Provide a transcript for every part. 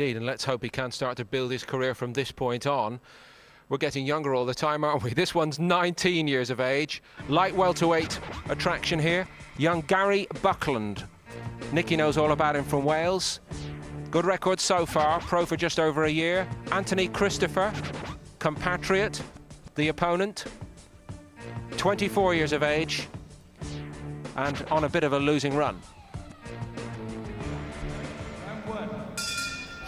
And let's hope he can start to build his career from this point on. We're getting younger all the time, aren't we? This one's 19 years of age. Light welterweight attraction here. Young Gary Buckland. Nicky knows all about him from Wales. Good record so far, pro for just over a year. Anthony Christoper, compatriot, the opponent. 24 years of age and on a bit of a losing run.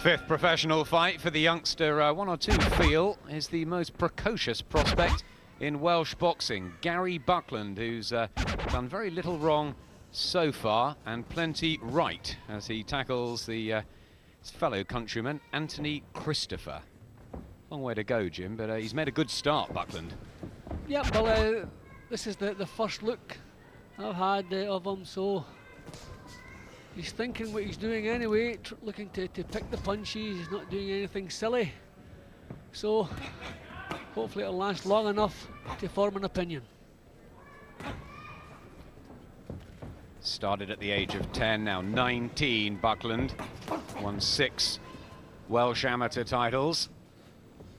Fifth professional fight for the youngster. One or two feel is the most precocious prospect in Welsh boxing. Gary Buckland, who's done very little wrong so far and plenty right as he tackles his fellow countryman Anthony Christoper. Long way to go, Jim, but he's made a good start, Buckland. Yeah, well, this is the first look I've had of him, so he's thinking what he's doing anyway, looking to pick the punches. He's not doing anything silly. So hopefully it'll last long enough to form an opinion. Started at the age of 10, now 19, Buckland. Won 6 Welsh amateur titles.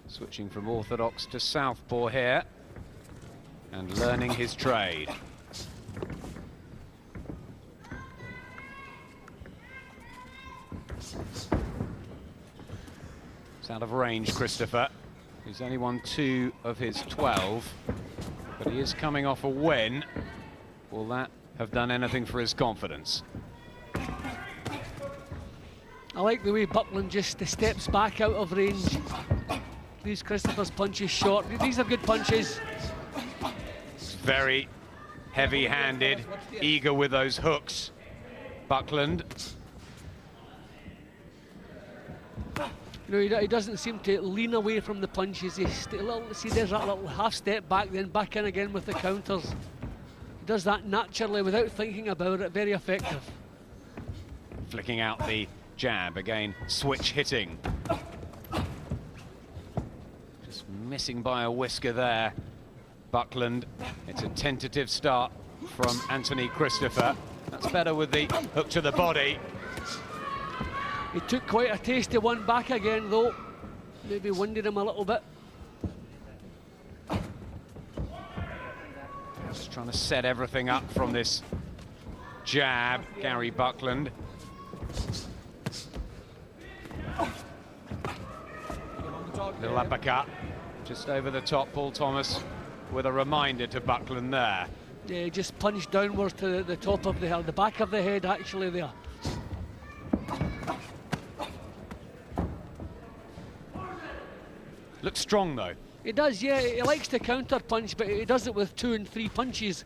Switching from orthodox to southpaw here and learning his trade. It's out of range, Christoper. He's only won 2 of his 12, but he is coming off a win. Will that have done anything for his confidence? I like the way Buckland just steps back out of range. Leaves Christoper's punches short. These are good punches. It's very heavy-handed, eager with those hooks, Buckland. You know, he doesn't seem to lean away from the punches. See, there's that little half step back, then back in again with the counters. He does that naturally without thinking about it. Very effective. Flicking out the jab again, switch hitting. Just missing by a whisker there, Buckland. It's a tentative start from Anthony Christoper. That's better with the hook to the body. He took quite a tasty one back again, though. Maybe winded him a little bit. Just trying to set everything up from this jab, Gary Buckland. Little uppercut, just over the top. Paul Thomas with a reminder to Buckland there. Yeah, he just punched downwards to the top of the head, the back of the head actually there. Looks strong though. He does, yeah. He likes to counter punch, but he does it with 2 and 3 punches,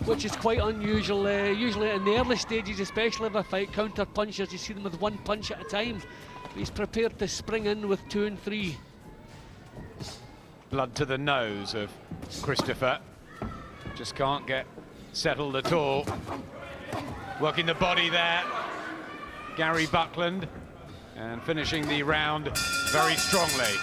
which is quite unusual. Usually in the early stages, especially of a fight, counter punchers, you see them with 1 punch at a time. But he's prepared to spring in with 2 and 3. Blood to the nose of Christoper. Just can't get settled at all. Working the body there, Gary Buckland, and finishing the round very strongly.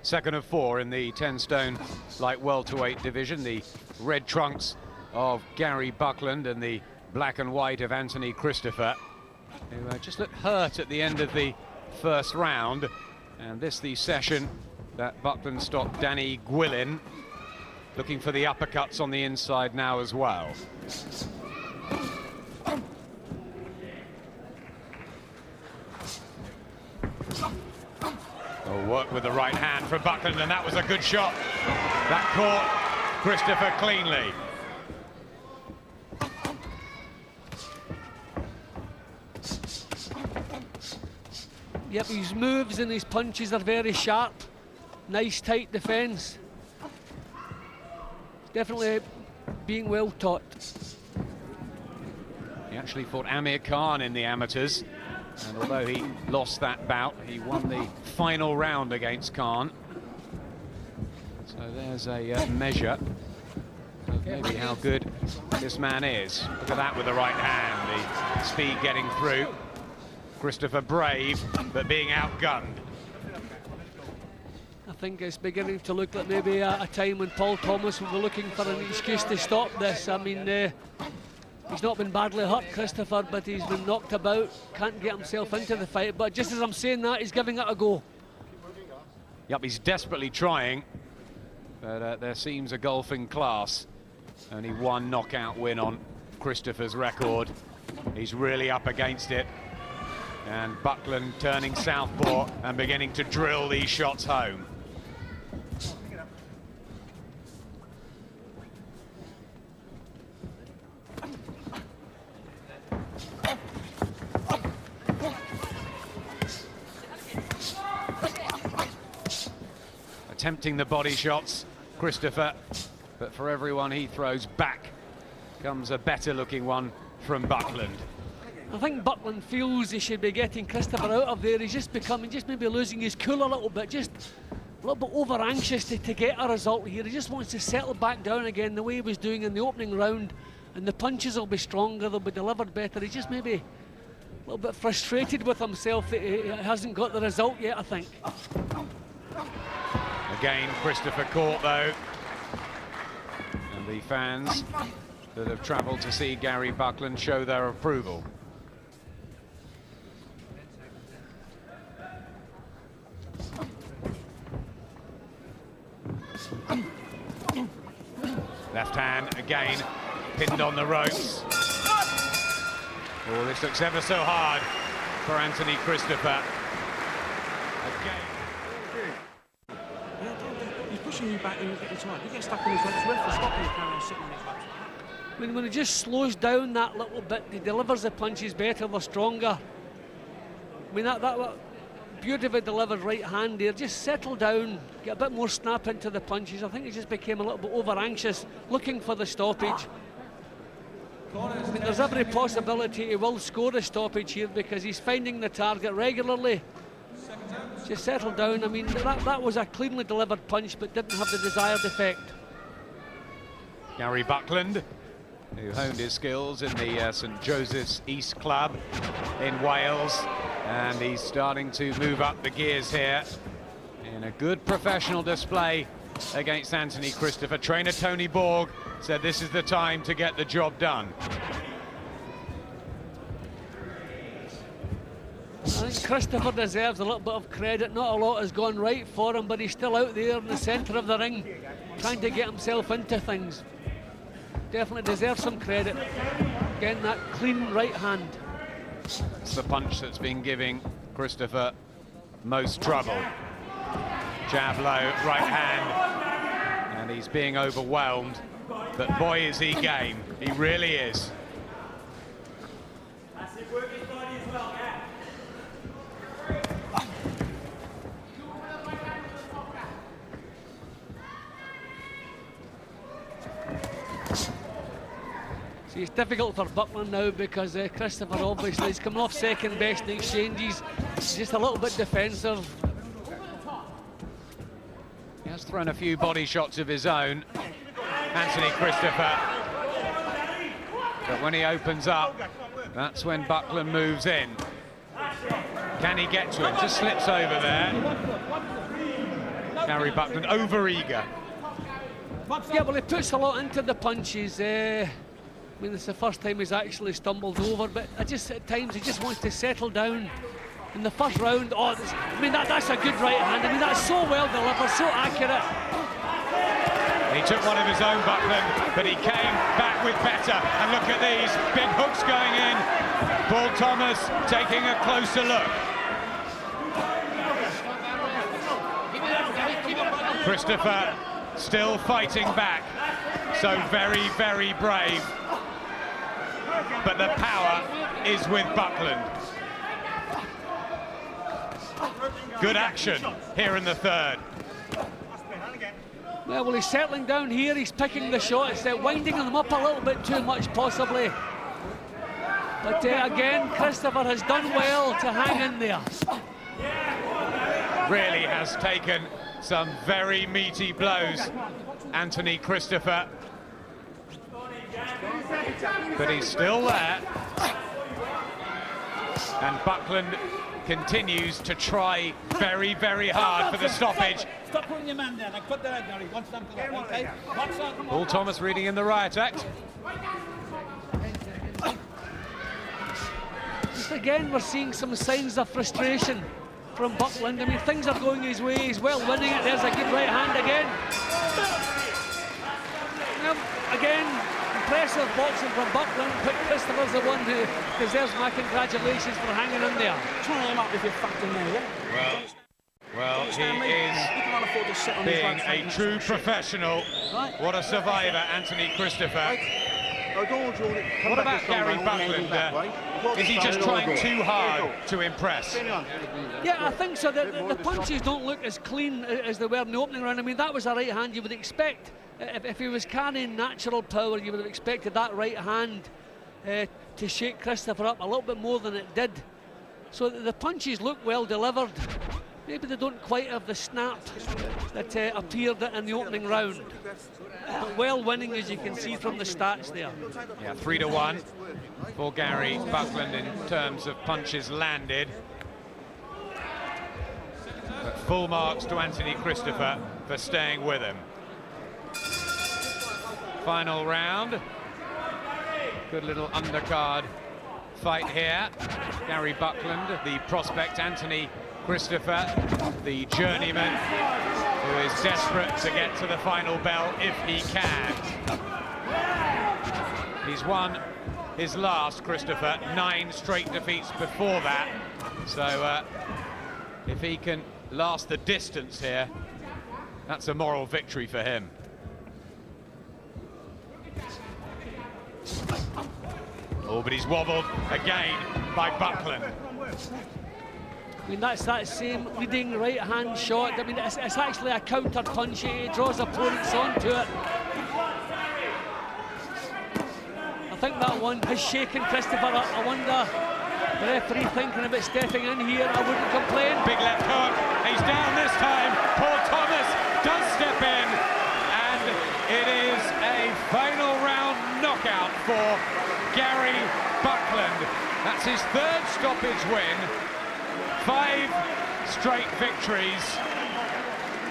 Second of 4 in the 10-stone light welterweight division. The red trunks of Gary Buckland and the black and white of Anthony Christoper, who just looked hurt at the end of the first round. And this the session that Buckland stopped Danny Gwilyn, looking for the uppercuts on the inside now as well. Work with the right hand from Buckland, and that was a good shot. That caught Christoper cleanly. Yep, his moves and his punches are very sharp. Nice tight defence. Definitely being well taught. He actually fought Amir Khan in the amateurs, and although he lost that bout, he won the final round against Khan. So there's a measure of maybe how good this man is. Look at that with the right hand, the speed getting through. Christoper brave, but being outgunned. I think it's beginning to look like maybe a time when Paul Thomas will be looking for an excuse to stop this. I mean, he's not been badly hurt, Christoper, but he's been knocked about, can't get himself into the fight. But just as I'm saying that, he's giving it a go. Yep, he's desperately trying, but there seems a gulf in class. Only one knockout win on Christoper's record. He's really up against it. And Buckland turning southpaw and beginning to drill these shots home. Attempting the body shots, Christoper, but for everyone he throws back comes a better looking one from Buckland. I think Buckland feels he should be getting Christoper out of there. He's just maybe losing his cool a little bit, just a little bit over anxious to get a result here. He just wants to settle back down again the way he was doing in the opening round, and the punches will be stronger, they'll be delivered better. He's just maybe a little bit frustrated with himself that he hasn't got the result yet, I think. Again, Christoper caught though, and the fans that have travelled to see Gary Buckland show their approval. Left hand again, pinned on the ropes. Oh, this looks ever so hard for Anthony Christoper. Again. He's pushing you back and you get the time. You get stuck on his legs, referee stopping you carrying sitting on his legs. When he just slows down that little bit, he delivers the punches better, they're stronger. I mean, that beautifully delivered right hand there, just settle down, get a bit more snap into the punches. I think he just became a little bit over anxious, looking for the stoppage. I mean, there's every possibility he will score a stoppage here because he's finding the target regularly. Just settle down. I mean, that was a cleanly delivered punch but didn't have the desired effect. Gary Buckland, who honed his skills in the St Joseph's East Club in Wales, and he's starting to move up the gears here in a good professional display against Anthony Christoper. Trainer Tony Borg said this is the time to get the job done. I think Christoper deserves a little bit of credit. Not a lot has gone right for him, but he's still out there in the centre of the ring trying to get himself into things. Definitely deserves some credit. Again, that clean right hand. It's the punch that's been giving Christoper most trouble. Jab low, right hand, and he's being overwhelmed, but boy is he game, he really is. See, it's difficult for Buckland now because Christoper obviously is coming off second best in exchanges. He's just a little bit defensive. He has thrown a few body shots of his own, Anthony Christoper. But when he opens up, that's when Buckland moves in. Can he get to him? Just slips over there. Gary Buckland over-eager. Yeah, well, he puts a lot into the punches. I mean, it's the first time he's actually stumbled over, but at times he just wants to settle down. In the first round, I mean, that's a good right hand. I mean, that's so well delivered, so accurate. He took one of his own, Buckland, but he came back with better. And look at these big hooks going in. Paul Thomas taking a closer look. Christoper still fighting back. So very, very brave. But the power is with Buckland. Good action here in the third. Well, he's settling down here, he's picking the shots, winding them up a little bit too much possibly. But again, Christoper has done well to hang in there. Really has taken some very meaty blows, Anthony Christoper. But he's still there. And Buckland continues to try very, very hard for the stoppage. Stop putting your man there. Like, put the head, Gary. One stamp, okay? One stamp. Paul Thomas reading in the riot act. Just again, we're seeing some signs of frustration from Buckland. I mean, things are going his way. He's well winning it. There's a good right hand again. Again, impressive boxing from Buckland, but Christoper's the one who deserves my congratulations for hanging in there. Try him up if you're fucked in there, yeah? Well, he is being a true professional. What a survivor, Anthony Christoper. What about Gary Buckland? Is he just trying too hard to impress? Yeah, I think so. The punches don't look as clean as they were in the opening round. I mean, that was a right hand you would expect. If he was carrying natural power, you would have expected that right hand to shake Christoper up a little bit more than it did. So the punches look well delivered. Maybe they don't quite have the snap that appeared in the opening round. But well winning, as you can see from the stats there. Yeah, 3-1 for Gary Buckland in terms of punches landed. But full marks to Anthony Christoper for staying with him. Final round. Good little undercard fight here. Gary Buckland, the prospect, Anthony Christoper, the journeyman, who is desperate to get to the final bell if he can. He's won his last, Christoper, 9 straight defeats before that. So if he can last the distance here, that's a moral victory for him. Oh, but he's wobbled again by Buckland. I mean, that's that same leading right-hand shot. I mean, it's actually a counter punch. He draws opponents onto it. I think that one has shaken Christoper up. I wonder, the referee thinking about stepping in here. I wouldn't complain. Big left hook. He's down this time. Paul Thomas does step in, and it is a final round knockout for Gary Buckland. That's his 3rd stoppage win. 5 straight victories,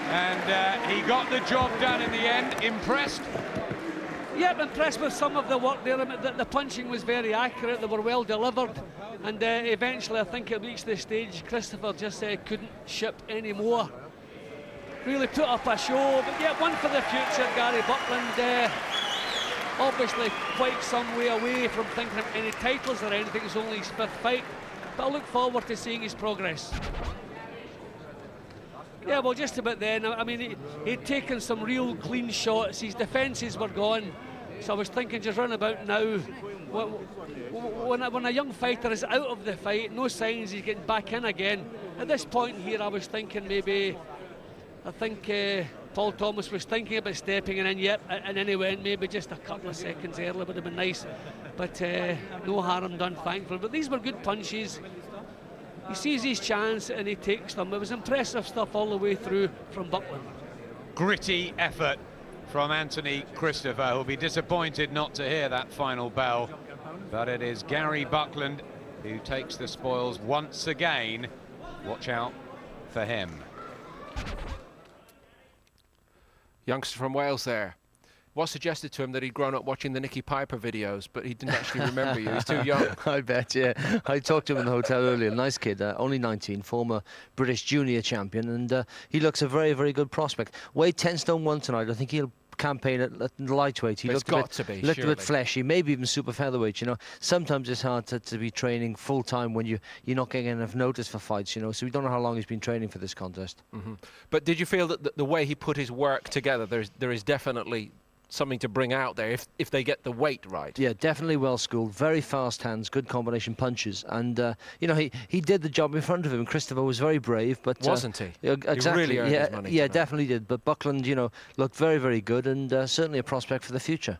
and he got the job done in the end. Impressed? Yep, impressed with some of the work there. I mean, the punching was very accurate, they were well delivered, and eventually I think it reached the stage Christoper just couldn't ship anymore. Really put up a show, but yeah, one for the future. Gary Buckland obviously quite some way away from thinking of any titles or anything. It's only his 5th fight, but I look forward to seeing his progress. Yeah, well, just about then, I mean, he'd taken some real clean shots, his defences were gone, so I was thinking just run about now. When a young fighter is out of the fight, no signs he's getting back in again. At this point here, I was thinking maybe, I think Paul Thomas was thinking about stepping in, yep, and then he went maybe just a couple of seconds early, would have been nice. But no harm done, thankfully. But these were good punches. He sees his chance and he takes them. It was impressive stuff all the way through from Buckland. Gritty effort from Anthony Christoper, who'll be disappointed not to hear that final bell. But it is Gary Buckland who takes the spoils once again. Watch out for him. Youngster from Wales there. Was suggested to him that he'd grown up watching the Nicky Piper videos, but he didn't actually remember you. He's too young. I bet, yeah. I talked to him in the hotel earlier. Nice kid, only 19, former British junior champion, and he looks a very, very good prospect. Weighed 10 stone 1 tonight. I think he'll campaign at lightweight. He looked a bit fleshy, maybe even super featherweight. You know, sometimes it's hard to be training full time when you're not getting enough notice for fights. You know, so we don't know how long he's been training for this contest. But did you feel that the way he put his work together, there is definitely something to bring out there if they get the weight right? Yeah, definitely well schooled, very fast hands, good combination punches, and you know, he did the job in front of him. Christoper was very brave, but wasn't he? Exactly. He really earned his money yeah, tonight. definitely did. But Buckland, you know, looked very, very good, and certainly a prospect for the future.